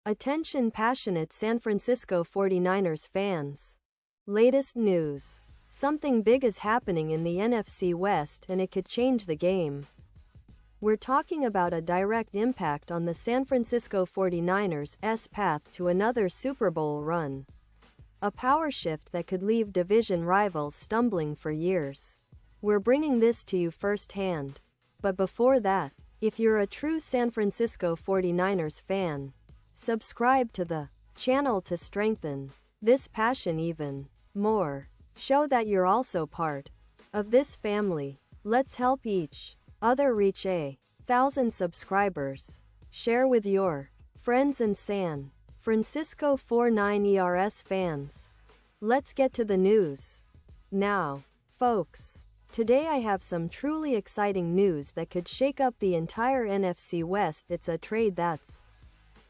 Attention passionate San Francisco 49ers fans. Latest news. Something big is happening in the NFC West and it could change the game. We're talking about a direct impact on the San Francisco 49ers' path to another Super Bowl run. A power shift that could leave division rivals stumbling for years. We're bringing this to you firsthand. But before that, if you're a true San Francisco 49ers fan, subscribe to the channel to strengthen this passion even more. Show that you're also part of this family. Let's help each other reach 1,000 subscribers. Share with your friends and San Francisco 49ers fans. Let's get to the news now, folks. Today I have some truly exciting news that could shake up the entire NFC West. It's a trade that's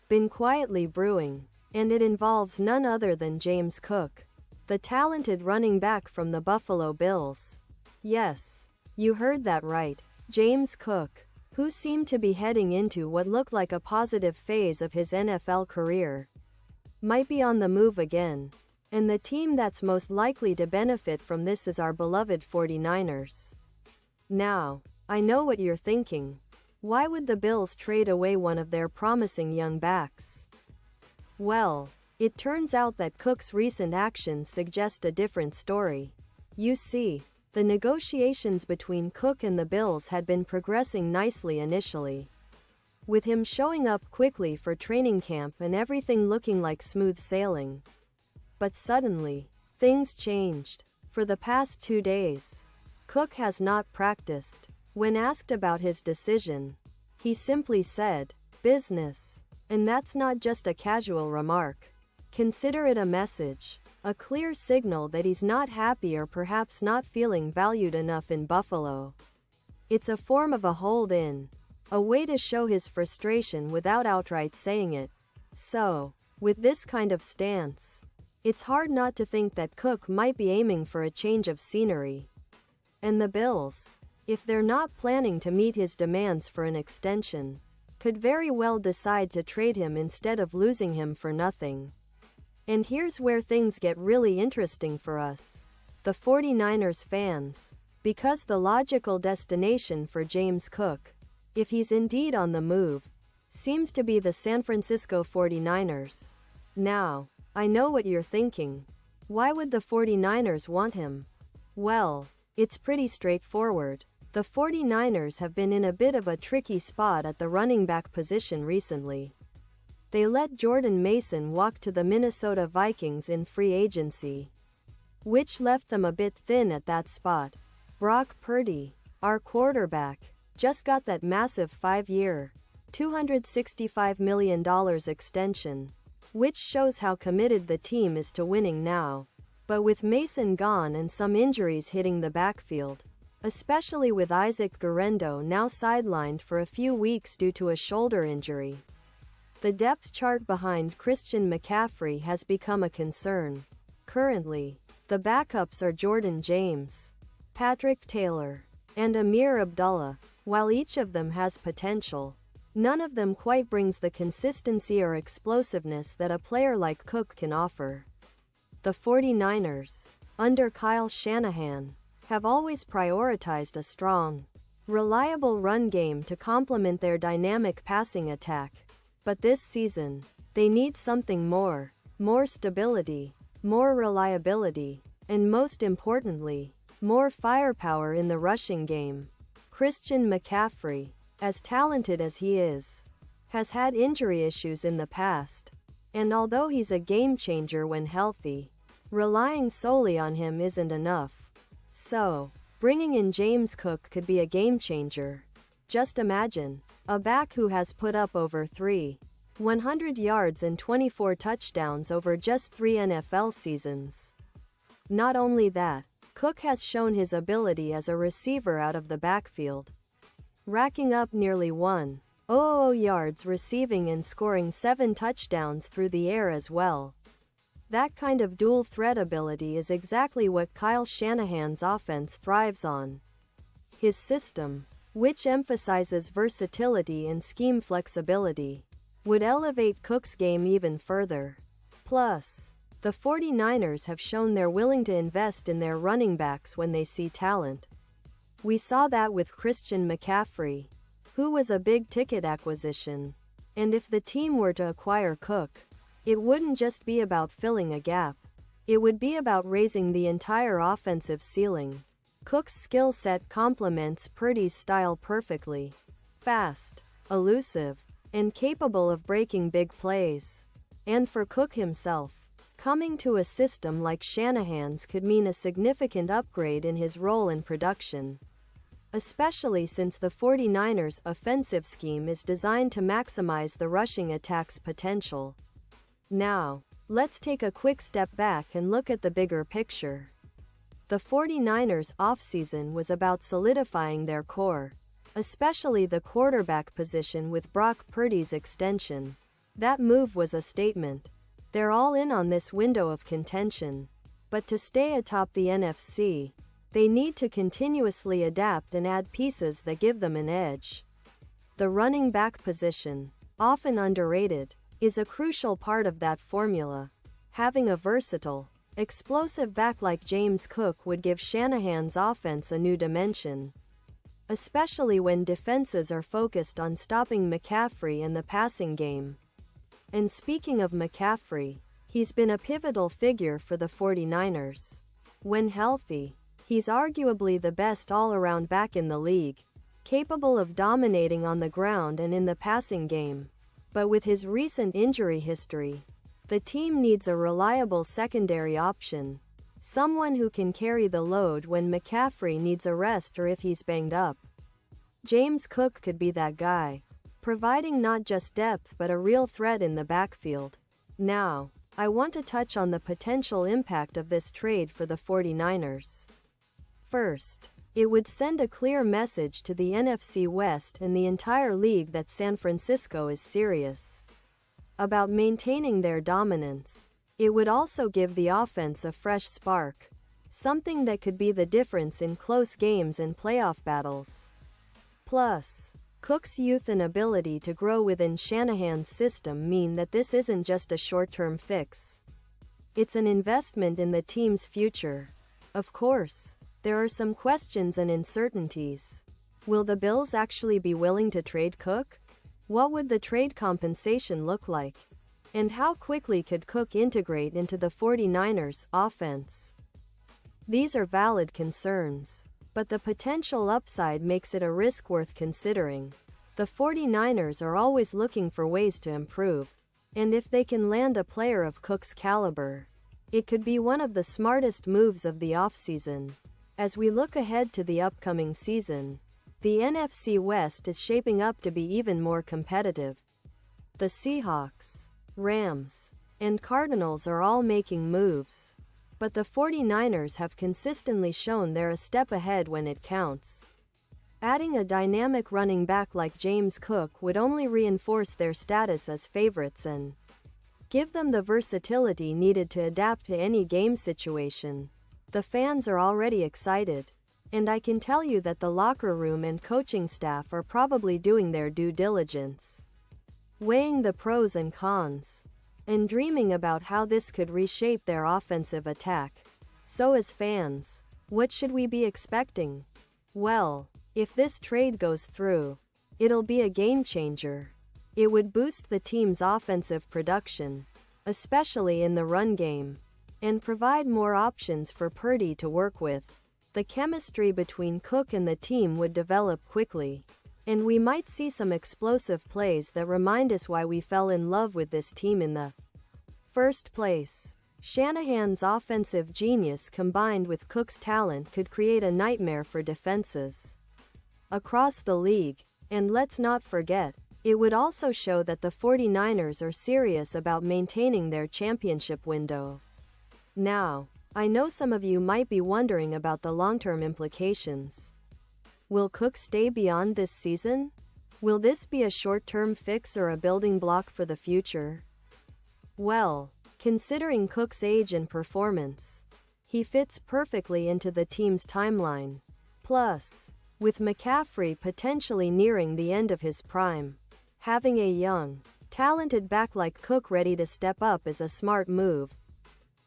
been quietly brewing, and it involves none other than James Cook, the talented running back from the Buffalo Bills. Yes, you heard that right. James Cook, who seemed to be heading into what looked like a positive phase of his NFL career, might be on the move again. And the team that's most likely to benefit from this is our beloved 49ers. Now, I know what you're thinking. Why would the Bills trade away one of their promising young backs? Well, it turns out that Cook's recent actions suggest a different story. You see, the negotiations between Cook and the Bills had been progressing nicely initially, with him showing up quickly for training camp and everything looking like smooth sailing. But suddenly, things changed. For the past 2 days, Cook has not practiced. When asked about his decision, he simply said, "Business." And that's not just a casual remark. Consider it a message, a clear signal that he's not happy or perhaps not feeling valued enough in Buffalo. It's a form of a hold-in, a way to show his frustration without outright saying it. So, with this kind of stance, it's hard not to think that Cook might be aiming for a change of scenery. And the Bills, if they're not planning to meet his demands for an extension, could very well decide to trade him instead of losing him for nothing. And here's where things get really interesting for us, the 49ers fans, because the logical destination for James Cook, if he's indeed on the move, seems to be the San Francisco 49ers. Now, I know what you're thinking. Why would the 49ers want him? Well, it's pretty straightforward. The 49ers have been in a bit of a tricky spot at the running back position recently. They let Jordan Mason walk to the Minnesota Vikings in free agency, which left them a bit thin at that spot. Brock Purdy, our quarterback, just got that massive 5-year, $265 million extension, which shows how committed the team is to winning now. But with Mason gone and some injuries hitting the backfield, especially with Isaac Guerendo now sidelined for a few weeks due to a shoulder injury, the depth chart behind Christian McCaffrey has become a concern. Currently, the backups are Jordan James, Patrick Taylor, and Amir Abdullah. While each of them has potential, none of them quite brings the consistency or explosiveness that a player like Cook can offer. The 49ers, under Kyle Shanahan, have always prioritized a strong, reliable run game to complement their dynamic passing attack. But this season, they need something more stability, more reliability, and most importantly, more firepower in the rushing game. Christian McCaffrey, as talented as he is, has had injury issues in the past, and although he's a game changer when healthy, relying solely on him isn't enough. So, bringing in James Cook could be a game changer. Just imagine, a back who has put up over 100 yards and 24 touchdowns over just 3 NFL seasons. Not only that, Cook has shown his ability as a receiver out of the backfield, racking up nearly 100 yards receiving and scoring 7 touchdowns through the air as well. That kind of dual threat ability is exactly what Kyle Shanahan's offense thrives on. His system, which emphasizes versatility and scheme flexibility, would elevate Cook's game even further. Plus, the 49ers have shown they're willing to invest in their running backs when they see talent. We saw that with Christian McCaffrey, who was a big-ticket acquisition. And if the team were to acquire Cook, it wouldn't just be about filling a gap. It would be about raising the entire offensive ceiling. Cook's skill set complements Purdy's style perfectly. Fast, elusive, and capable of breaking big plays. And for Cook himself, coming to a system like Shanahan's could mean a significant upgrade in his role and production. Especially since the 49ers' offensive scheme is designed to maximize the rushing attack's potential. Now, let's take a quick step back and look at the bigger picture. The 49ers' offseason was about solidifying their core, especially the quarterback position with Brock Purdy's extension. That move was a statement. They're all in on this window of contention. But to stay atop the NFC, they need to continuously adapt and add pieces that give them an edge. The running back position, often underrated, is a crucial part of that formula. Having a versatile, explosive back like James Cook would give Shanahan's offense a new dimension, especially when defenses are focused on stopping McCaffrey and the passing game. And speaking of McCaffrey, he's been a pivotal figure for the 49ers. When healthy, he's arguably the best all-around back in the league, capable of dominating on the ground and in the passing game. But with his recent injury history, the team needs a reliable secondary option, someone who can carry the load when McCaffrey needs a rest or if he's banged up. James Cook could be that guy, providing not just depth but a real threat in the backfield. Now, I want to touch on the potential impact of this trade for the 49ers. First, it would send a clear message to the NFC West and the entire league that San Francisco is serious about maintaining their dominance. It would also give the offense a fresh spark, something that could be the difference in close games and playoff battles. Plus, Cook's youth and ability to grow within Shanahan's system mean that this isn't just a short-term fix. It's an investment in the team's future. Of course, there are some questions and uncertainties. Will the Bills actually be willing to trade Cook? What would the trade compensation look like? And how quickly could Cook integrate into the 49ers' offense? These are valid concerns, but the potential upside makes it a risk worth considering. The 49ers are always looking for ways to improve, and if they can land a player of Cook's caliber, it could be one of the smartest moves of the offseason. As we look ahead to the upcoming season, the NFC West is shaping up to be even more competitive. The Seahawks, Rams, and Cardinals are all making moves, but the 49ers have consistently shown they're a step ahead when it counts. Adding a dynamic running back like James Cook would only reinforce their status as favorites and give them the versatility needed to adapt to any game situation. The fans are already excited, and I can tell you that the locker room and coaching staff are probably doing their due diligence, weighing the pros and cons, and dreaming about how this could reshape their offensive attack. So as fans, what should we be expecting? Well, if this trade goes through, it'll be a game changer. It would boost the team's offensive production, especially in the run game, and provide more options for Purdy to work with. The chemistry between Cook and the team would develop quickly, and we might see some explosive plays that remind us why we fell in love with this team in the first place. Shanahan's offensive genius combined with Cook's talent could create a nightmare for defenses across the league. And let's not forget, it would also show that the 49ers are serious about maintaining their championship window. Now, I know some of you might be wondering about the long-term implications. Will Cook stay beyond this season? Will this be a short-term fix or a building block for the future? Well, considering Cook's age and performance, he fits perfectly into the team's timeline. Plus, with McCaffrey potentially nearing the end of his prime, having a young, Talented back like Cook ready to step up is a smart move.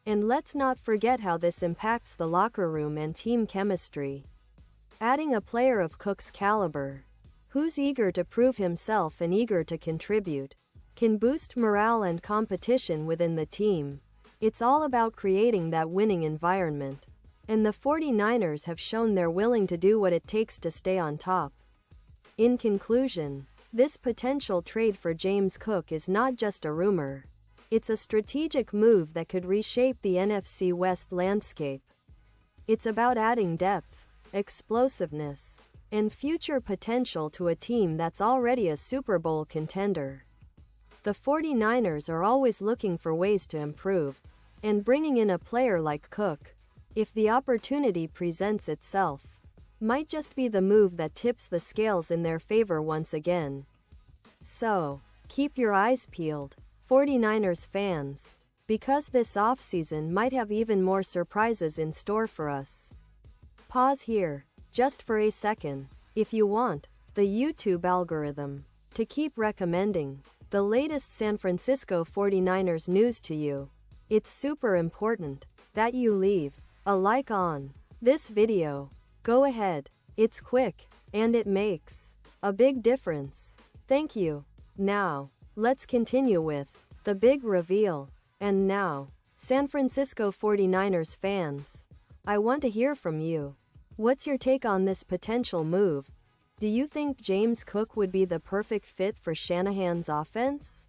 And let's not forget how this impacts the locker room and team chemistry. Adding a player of Cook's caliber, who's eager to prove himself and eager to contribute, can boost morale and competition within the team. It's all about creating that winning environment. And the 49ers have shown they're willing to do what it takes to stay on top. In conclusion, this potential trade for James Cook is not just a rumor. It's a strategic move that could reshape the NFC West landscape. It's about adding depth, explosiveness, and future potential to a team that's already a Super Bowl contender. The 49ers are always looking for ways to improve, and bringing in a player like Cook, if the opportunity presents itself, might just be the move that tips the scales in their favor once again. So, keep your eyes peeled, 49ers fans, because this offseason might have even more surprises in store for us. Pause here, just for a second, if you want the YouTube algorithm to keep recommending the latest San Francisco 49ers news to you. It's super important that you leave a like on this video. Go ahead, it's quick, and it makes a big difference. Thank you. Now, let's continue with the big reveal. And now, San Francisco 49ers fans, I want to hear from you. What's your take on this potential move? Do you think James Cook would be the perfect fit for Shanahan's offense?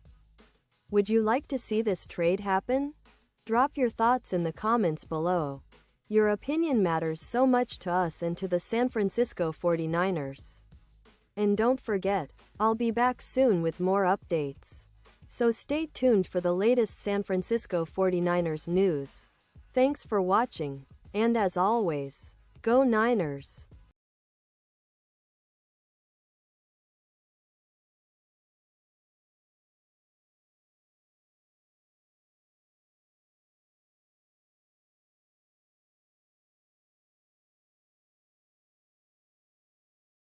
Would you like to see this trade happen? Drop your thoughts in the comments below. Your opinion matters so much to us and to the San Francisco 49ers. And don't forget, I'll be back soon with more updates. So stay tuned for the latest San Francisco 49ers news. Thanks for watching, and as always, go Niners!